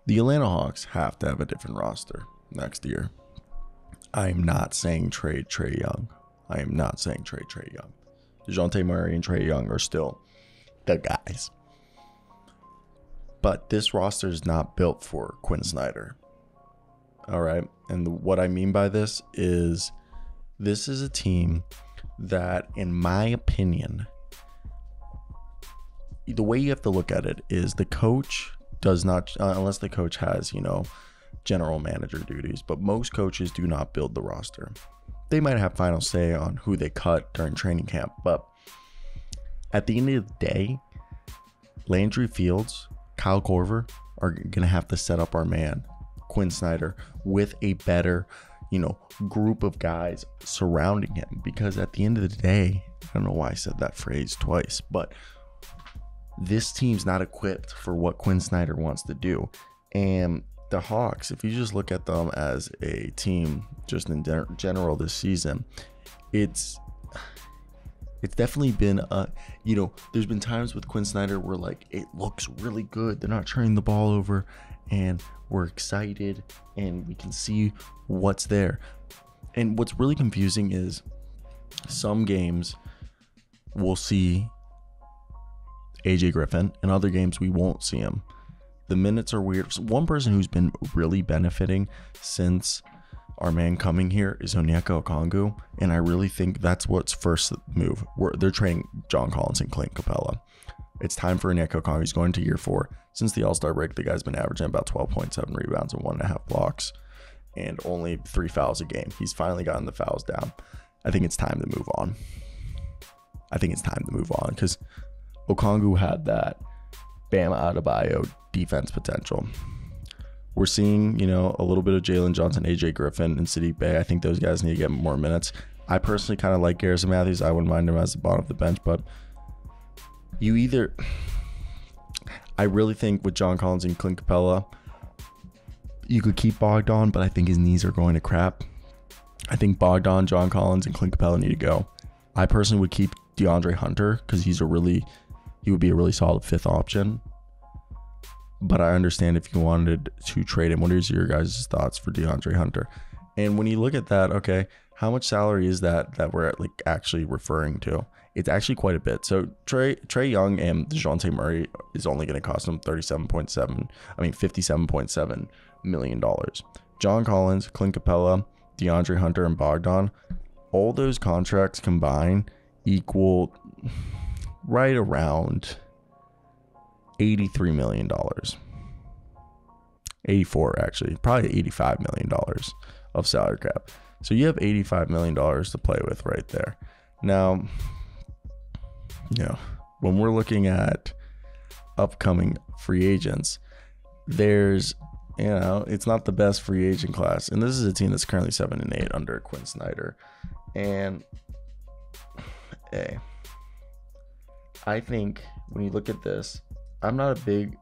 The Atlanta Hawks have to have a different roster next year. I'm not saying trade Trae Young. I am not saying trade Trae Young. DeJounte Murray and Trae Young are still the guys. But this roster is not built for Quin Snyder. All right. And what I mean by this is a team that, in my opinion, the way you have to look at it is the coach does not, unless the coach has, general manager duties, but most coaches do not build the roster. They might have final say on who they cut during training camp, but at the end of the day, Landry Fields, Kyle Korver are going to have to set up our man, Quin Snyder, with a better, group of guys surrounding him. Because at the end of the day, I don't know why I said that phrase twice, but this team's not equipped for what Quin Snyder wants to do. And the Hawks, if you just look at them as a team just in general this season, it's definitely been there's been times with Quin Snyder where like it looks really good, they're not turning the ball over, and we're excited and we can see what's there. And what's really confusing is some games we'll see AJ Griffin, and other games we won't see him. The minutes are weird. One person who's been really benefiting since our man coming here is Onyeka Okongwu, and I really think that's what's first move. They're trading John Collins and Clint Capella. It's time for Onyeka Okongwu. He's going to year 4. Since the All-Star break, the guy's been averaging about 12.7 rebounds and 1.5 blocks and only 3 fouls a game. He's finally gotten the fouls down. I think it's time to move on. Because Okongwu had that Bam Adebayo defense potential. We're seeing, a little bit of Jalen Johnson, AJ Griffin, and Saddiq Bey. I think those guys need to get more minutes. I personally kind of like Garrison Matthews. I wouldn't mind him as the bottom of the bench, but I really think with John Collins and Clint Capella, you could keep Bogdan, but I think his knees are going to crap. I think Bogdan, John Collins, and Clint Capella need to go. I personally would keep DeAndre Hunter because he would be a really solid 5th option. But I understand if you wanted to trade him. What is your guys' thoughts for DeAndre Hunter? And when you look at that, okay, how much salary is that we're actually referring to? It's actually quite a bit. So Trae Young and DeJounte Murray is only going to cost them $57.7 million. John Collins, Clint Capella, DeAndre Hunter, and Bogdan, all those contracts combined equal right around $83 million. 84 actually, probably $85 million of salary cap. So you have $85 million to play with right there. Now, when we're looking at upcoming free agents, there's, it's not the best free agent class. And this is a team that's currently 7-8 under Quin Snyder. And I think when you look at this, I'm not a big,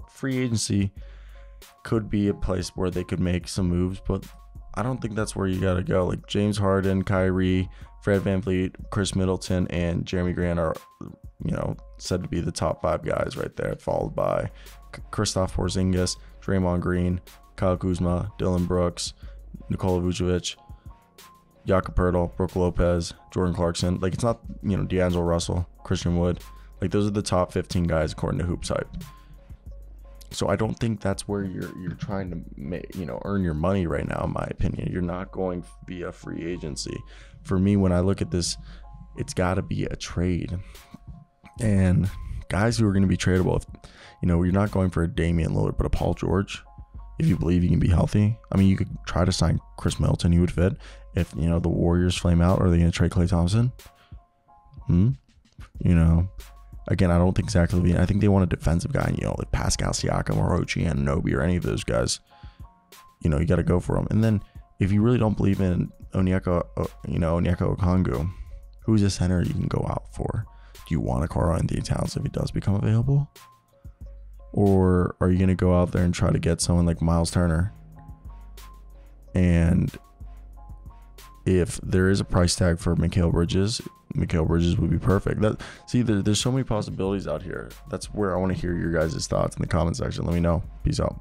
free agency could be a place where they could make some moves, but I don't think that's where you got to go. Like James Harden, Kyrie, Fred VanVleet, Chris Middleton, and Jeremy Grant are, said to be the top 5 guys right there, followed by Kristaps Porzingis, Draymond Green, Kyle Kuzma, Dylan Brooks, Nikola Vucevic, Jakob Poeltl, Brook Lopez, Jordan Clarkson. Like, it's not, D'Angelo Russell, Christian Wood. Like, those are the top 15 guys according to Hoops Hype. So I don't think that's where you're trying to earn your money right now, in my opinion. You're not going via free agency. For me, when I look at this, it's got to be a trade. And guys who are going to be tradable, if you're not going for a Damian Lillard, but a Paul George, if you believe he can be healthy. I mean, you could try to sign Chris Middleton, he would fit. If, the Warriors flame out, are they going to trade Klay Thompson? Again, I don't think Zach LaVine. I think they want a defensive guy, like Pascal Siakam or OG Anunoby or any of those guys. You got to go for them. And then if you really don't believe in Onyeka Okongwu, who's a center you can go out for? Do you want a Karl Anthony Towns if he does become available? Or are you going to go out there and try to get someone like Miles Turner? And if there is a price tag for Mikal Bridges would be perfect. There's so many possibilities out here. That's where I want to hear your guys' thoughts in the comment section. Let me know. Peace out.